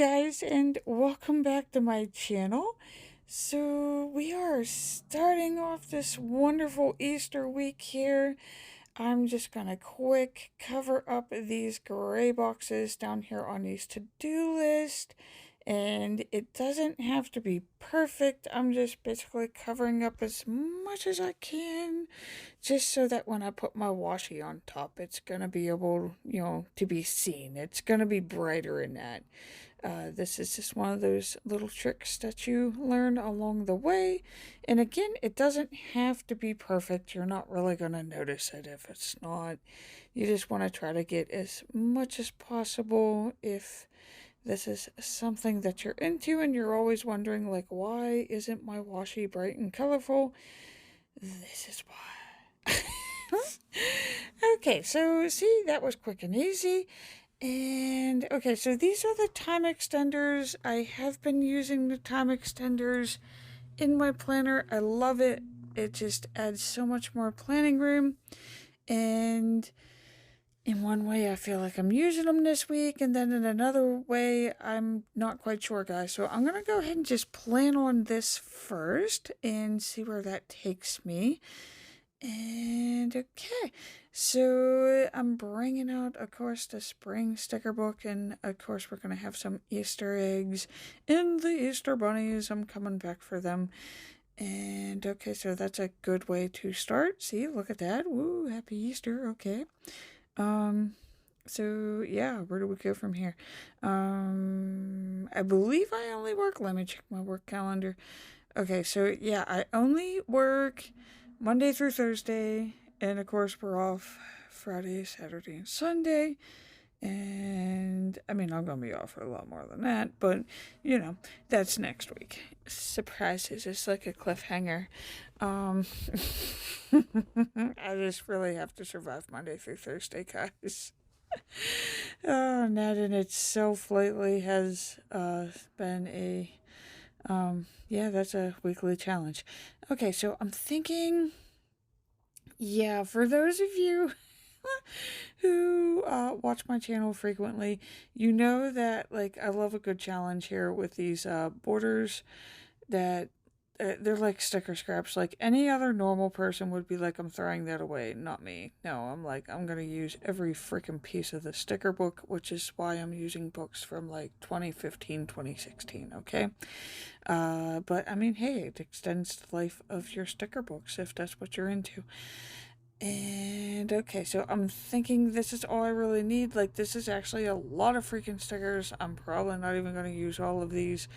guys, and welcome back to my channel. So we are starting off this wonderful Easter week here. I'm just gonna quick cover up these gray boxes down here on these to-do list. And it doesn't have to be perfect. I'm just basically covering up as much as I can, just so that when I put my washi on top, it's gonna be able, to be seen. It's gonna be brighter in that. This is just one of those little tricks that you learn along the way. And again, it doesn't have to be perfect. You're not really going to notice it if it's not. You just want to try to get as much as possible if this is something that you're into and you're always wondering, like, why isn't my washi bright and colorful? This is why. Okay, so see, that was quick and easy. And okay, so these are the time extenders. I have been using the time extenders in my planner. I love it. It just adds so much more planning room. And in one way, I feel like I'm using them this week. And then in another way, I'm not quite sure, guys. So I'm going to go ahead and just plan on this first and see where that takes me. And okay, so I'm bringing out, of course, the spring sticker book, and of course we're going to have some Easter eggs and the Easter bunnies. I'm coming back for them. And okay, so that's a good way to start. See, look at that. Woo, happy Easter. Okay. So yeah, where do we go from here? I believe I only work, let me check my work calendar. Okay, so yeah, I only work Monday through Thursday, and of course we're off Friday, Saturday, and Sunday. And I mean, I'm gonna be off for a lot more than that, but that's next week. Surprises, it's like a cliffhanger. I just really have to survive Monday through Thursday, guys. Oh, Nat in itself lately has been a yeah, that's a weekly challenge. Okay, so I'm thinking, yeah, for those of you who watch my channel frequently, you know that, like, I love a good challenge here with these borders that they're like sticker scraps. Like, any other normal person would be like, I'm throwing that away. Not me. No, I'm like, I'm going to use every freaking piece of the sticker book, which is why I'm using books from like 2015, 2016, okay? But I mean, hey, it extends the life of your sticker books if that's what you're into. And okay, so I'm thinking this is all I really need. Like, this is actually a lot of freaking stickers. I'm probably not even going to use all of these.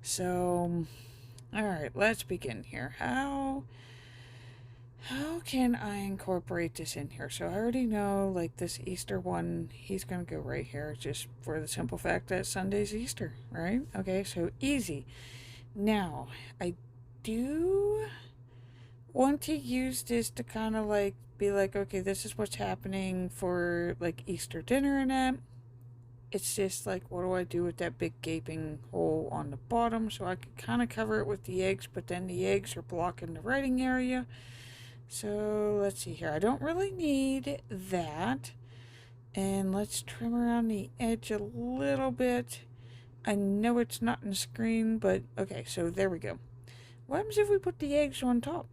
So, alright, let's begin here. How can I incorporate this in here? So I already know, like, this Easter one, he's going to go right here, just for the simple fact that Sunday's Easter, right? Okay, so easy. Now, I do want to use this to kind of like be like, okay, this is what's happening for like Easter dinner and that. It's just like, what do I do with that big gaping hole on the bottom? So I could kind of cover it with the eggs, but then the eggs are blocking the writing area. So let's see here. I don't really need that. And let's trim around the edge a little bit. I know it's not in the screen, but okay, so there we go. What happens if we put the eggs on top?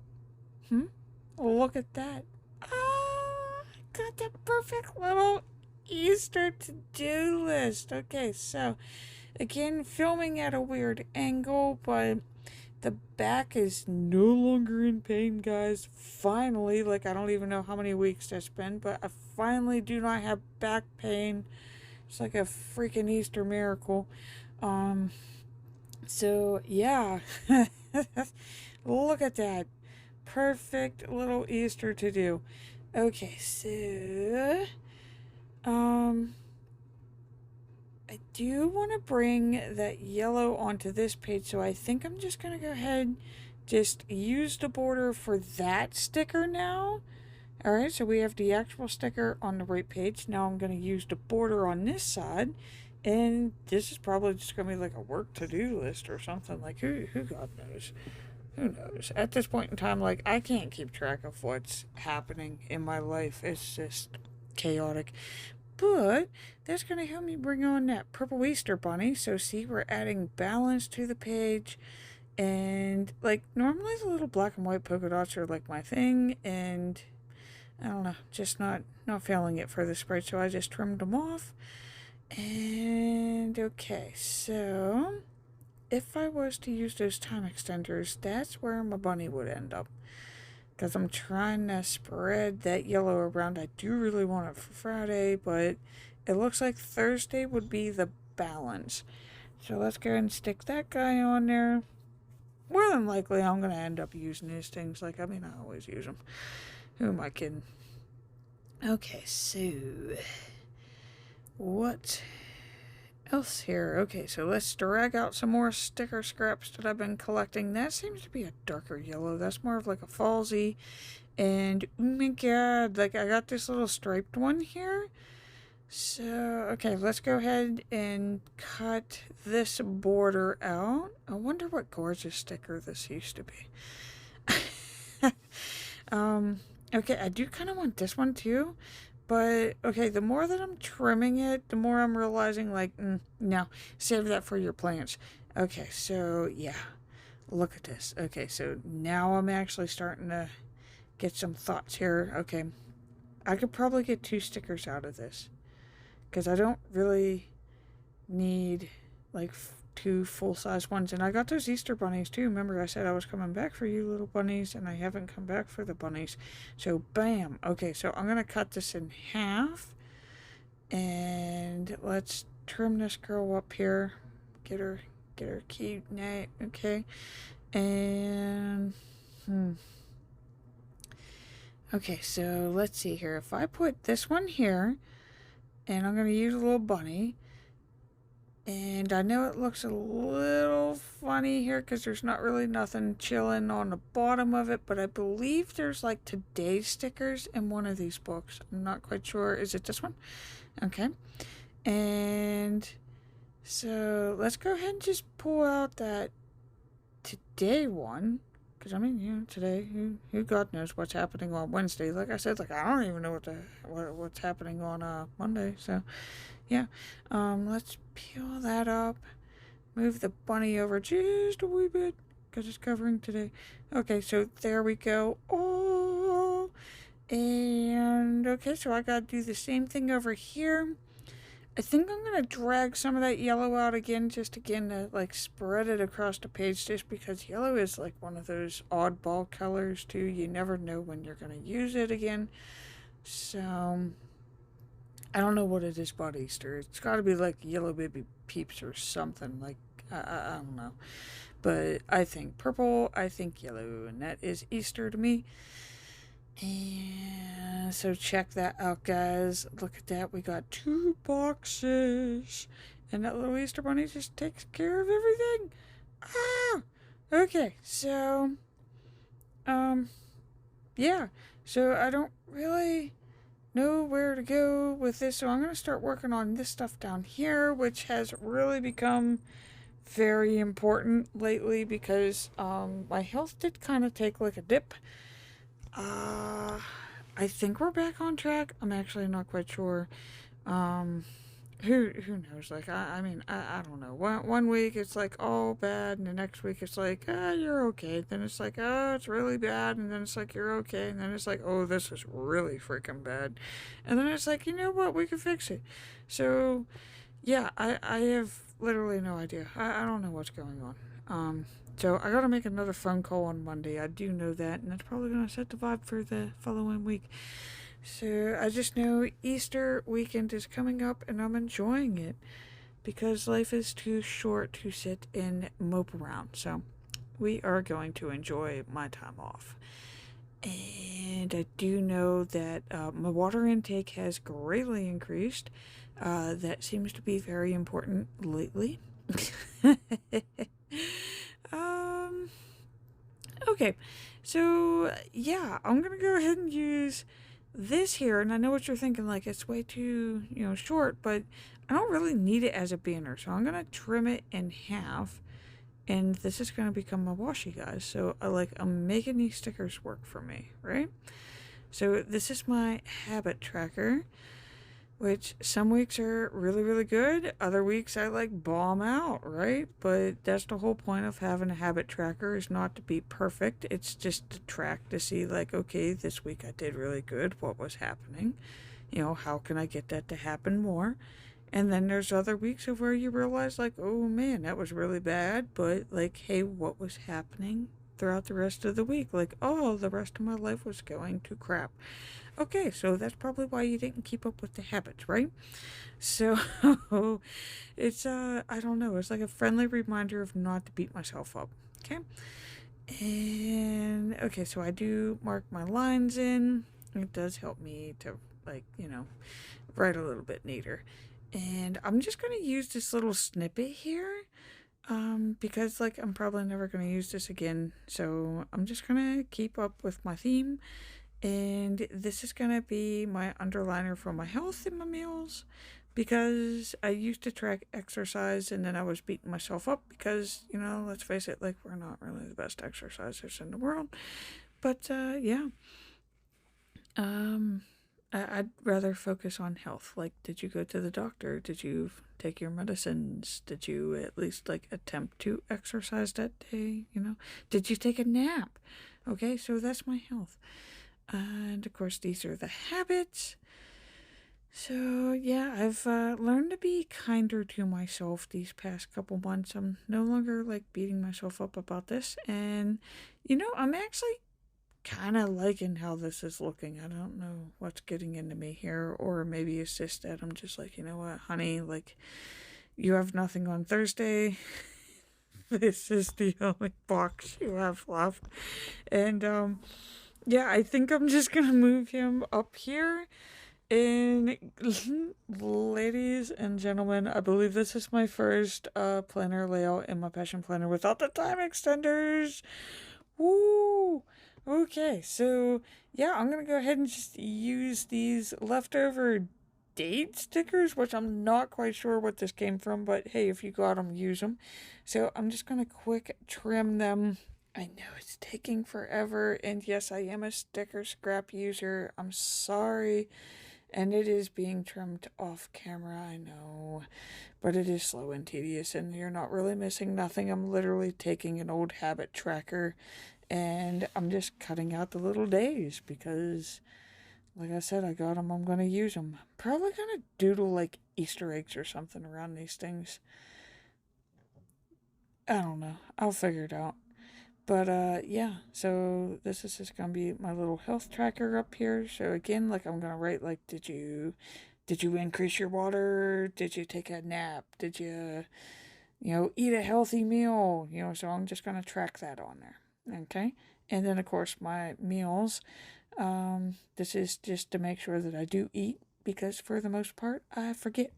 Look at that. Ah, got the perfect little Easter to-do list. Okay, so again, filming at a weird angle, but the back is no longer in pain, guys. Finally, like, I don't even know how many weeks that's been, but I finally do not have back pain. It's like a freaking Easter miracle. So yeah. Look at that. Perfect little Easter to do. Okay, so I do want to bring that yellow onto this page, so I think I'm just gonna go ahead, just use the border for that sticker now. Alright, so we have the actual sticker on the right page. Now I'm gonna use the border on this side, and this is probably just gonna be like a work to-do list or something. Like, who God knows. Who knows? At this point in time, like, I can't keep track of what's happening in my life. It's just chaotic. but that's going to help me bring on that purple Easter bunny. So see, we're adding balance to the page. And like normally the little black and white polka dots are like my thing, and I don't know, just not feeling it for the sprite, so I just trimmed them off. And okay, so if I was to use those time extenders, that's where my bunny would end up. Because I'm trying to spread that yellow around. I do really want it for Friday, but it looks like Thursday would be the balance. So let's go ahead and stick that guy on there. More than likely, I'm going to end up using these things. Like, I mean, I always use them. Who am I kidding? Okay, so what else here? Okay, so let's drag out some more sticker scraps that I've been collecting. That seems to be a darker yellow. That's more of like a falsy. And oh my god, like I got this little striped one here. So, okay, let's go ahead and cut this border out. I wonder what gorgeous sticker this used to be. Okay, I do kind of want this one too. But, okay, the more that I'm trimming it, the more I'm realizing, like, no, save that for your plants. Okay, so, yeah, look at this. Okay, so now I'm actually starting to get some thoughts here. Okay, I could probably get 2 stickers out of this. Because I don't really need, like, 2 full-size ones. And I got those Easter bunnies, too. Remember, I said I was coming back for you little bunnies, and I haven't come back for the bunnies. So, bam. Okay, so I'm going to cut this in half. And let's trim this girl up here. Get her cute neck. Okay. And, okay, so let's see here. If I put this one here, and I'm going to use a little bunny. And I know it looks a little funny here because there's not really nothing chilling on the bottom of it. But I believe there's like today's stickers in one of these books. I'm not quite sure. Is it this one? Okay. And so let's go ahead and just pull out that today one. Because, I mean, you know, today, who God knows what's happening on Wednesday. Like I said, like, I don't even know what's happening on Monday. So, yeah. Let's peel that up. Move the bunny over just a wee bit. Because it's covering today. Okay, so there we go. Oh! And, okay, so I got to do the same thing over here. I think I'm going to drag some of that yellow out again, just again to like spread it across the page, just because yellow is like one of those oddball colors too. You never know when you're going to use it again. So, I don't know what it is about Easter. It's got to be like yellow baby peeps or something. Like, I don't know. But I think purple, I think yellow, and that is Easter to me. And so check that out, guys. Look at that. We got 2 boxes. And that little Easter bunny just takes care of everything. Ah! Okay, so, yeah. So I don't really know where to go with this. So I'm going to start working on this stuff down here, which has really become very important lately because, my health did kind of take like a dip. I think we're back on track. I'm actually not quite sure. Who knows? Like, I mean, I don't know. One week it's like all bad, and the next week it's like, you're okay. Then it's like, oh, it's really bad, and then it's like, you're okay, and then it's like, oh, this is really freaking bad. And then it's like, you know what? We can fix it. So, yeah, I have literally no idea. I don't know what's going on. So I gotta make another phone call on Monday. I do know that, and that's probably gonna set the vibe for the following week. So I just know Easter weekend is coming up, and I'm enjoying it because life is too short to sit and mope around. So we are going to enjoy my time off. And I do know that my water intake has greatly increased. That seems to be very important lately. Okay, so yeah, I'm gonna go ahead and use this here, and I know what you're thinking, like it's way too, short, but I don't really need it as a banner, so I'm gonna trim it in half, and this is gonna become my washi, guys. So I'm making these stickers work for me, right? So this is my habit tracker, which some weeks are really, really good. Other weeks I like bomb out, right? But that's the whole point of having a habit tracker, is not to be perfect. It's just to track to see, like, okay, this week I did really good. What was happening? How can I get that to happen more? And then there's other weeks of where you realize, like, oh man, that was really bad. But, like, hey, what was happening throughout the rest of the week? Like, oh, the rest of my life was going to crap. Okay, so that's probably why you didn't keep up with the habits, right? So it's I don't know, it's like a friendly reminder of not to beat myself up. Okay. And okay, so I do mark my lines in. It does help me to, like, write a little bit neater. And I'm just gonna use this little snippet here. Because, like, I'm probably never gonna use this again. So I'm just gonna keep up with my theme. And this is going to be my underliner for my health and my meals, because I used to track exercise and then I was beating myself up because, let's face it, like, we're not really the best exercisers in the world. But yeah, I'd rather focus on health. Like, did you go to the doctor? Did you take your medicines? Did you at least, like, attempt to exercise that day? Did you take a nap? Okay, so that's my health. And of course, these are the habits. So yeah, I've learned to be kinder to myself these past couple months. I'm no longer, like, beating myself up about this. And, I'm actually kind of liking how this is looking. I don't know what's getting into me here. Or maybe it's just that I'm just like, you know what, honey, like, you have nothing on Thursday. This is the only box you have left. And, yeah, I think I'm just gonna move him up here. And ladies and gentlemen, I believe this is my first planner layout in my passion planner without the time extenders. Woo! Okay, so yeah, I'm gonna go ahead and just use these leftover date stickers, which I'm not quite sure what this came from, but hey, if you got them, use them. So I'm just gonna quick trim them. I know it's taking forever, and yes, I am a sticker scrap user. I'm sorry, and it is being trimmed off camera, I know, but it is slow and tedious, and you're not really missing nothing. I'm literally taking an old habit tracker, and I'm just cutting out the little days because, like I said, I got them, I'm going to use them. Probably going to doodle, like, Easter eggs or something around these things. I don't know. I'll figure it out. But yeah, so this is just gonna be my little health tracker up here. So again, like, I'm gonna write, like, did you increase your water? Did you take a nap? Did you, eat a healthy meal? So I'm just gonna track that on there. Okay. And then of course my meals. This is just to make sure that I do eat, because for the most part I forget.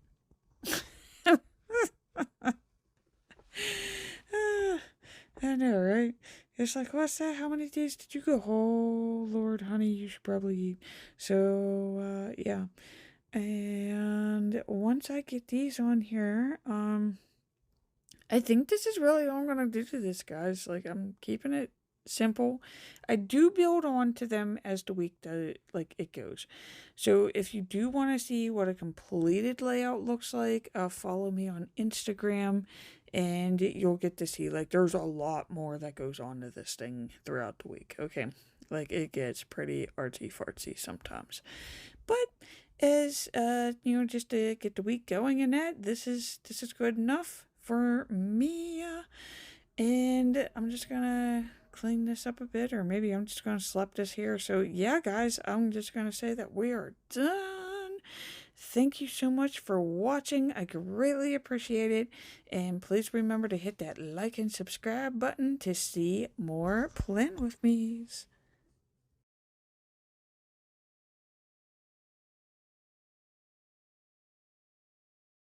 I know, right? It's like, what's that? How many days did you go? Oh, Lord, honey, you should probably eat. So, yeah. And once I get these on here, I think this is really all I'm going to do to this, guys. Like, I'm keeping it simple. I do build on to them as the week it goes. So if you do want to see what a completed layout looks like, follow me on Instagram, and you'll get to see, like, there's a lot more that goes on to this thing throughout the week. Okay, like, it gets pretty artsy fartsy sometimes, but as just to get the week going, and that this is good enough for me. And I'm just gonna clean this up a bit, or maybe I'm just gonna slap this here. So yeah, guys, I'm just gonna say that we are done. Thank you so much for watching. I greatly appreciate it. And please remember to hit that like and subscribe button to see more Plan With Me's.